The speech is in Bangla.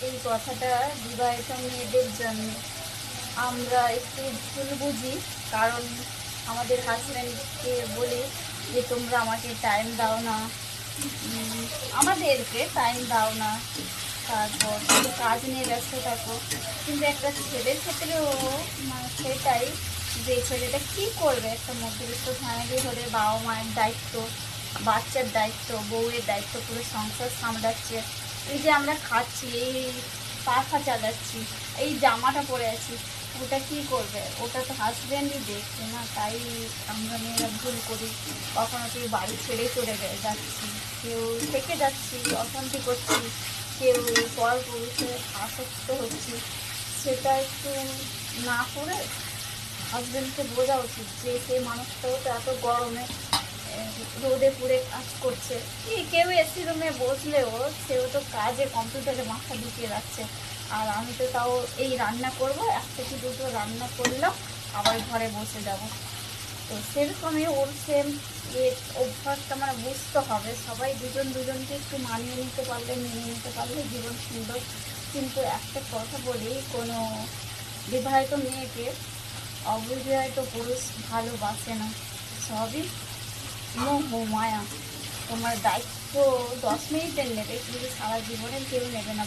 এই কথাটা বিবাহিত মেয়েদের জন্য। আমরা একটু ভুল বুঝি, কারণ আমাদের হাজব্যান্ডকে বলি যে তোমরা আমাকে টাইম দাও না, আমাদেরকে টাইম দাও না, তারপর শুধু কাজ নিয়ে ব্যস্ত থাকো। কিন্তু একটা ছেলের ক্ষেত্রেও সেটাই, যে ছেলেটা কী করবে, একটা মধ্যবিত্ত ফ্যামিলি হলে বাবা মায়ের দায়িত্ব, বাচ্চার দায়িত্ব, বউয়ের দায়িত্ব, পুরো সংসার সামলাচ্ছে। এই যে আমরা খাচ্ছি, এই পাখা চালাচ্ছি, এই জামাটা পরে আছি, ওটা কি করবে? ওটা তো হাজব্যান্ডই দেখছে না। তাই আমরা মেয়েরা ভুল করি, কখনো কেউ বাড়ি ছেড়ে চলে যাচ্ছি, কেউ থেকে যাচ্ছি, অশান্তি করছি, কেউ পর পুরুষে আসক্ত হচ্ছি। সেটা একটু না করে হাজব্যান্ডকে বোঝা উচিত যে সেই মানুষটাও তো এত গরমে রোদে পুড়ে কাজ করছে। কেউ এসি রুমে বসলেও সেও তো কাজে কম্পিউটারে মাথা ঢুকিয়ে রাখছে। আর আমি তো তাও এই রান্না করব, এক থেকে দুটো রান্না করলাম, আবার ঘরে বসে যাব। তো সেরকমই ওর সেম অভ্যাসটা মানে বুঝতে হবে। সবাই দুজন দুজনকে একটু মানিয়ে নিতে পারলে, মেনে নিতে পারলে জীবন সুন্দর। কিন্তু একটা কথা বলি, কোনো বিবাহিত মেয়েকে অবিবাহিত পুরুষ ভালোবাসে না। সবই মোহ মায়া। তোমার দায়িত্ব 10 মিনিটের নেবে, কিন্তু সারা জীবনের কেউ নেবে না।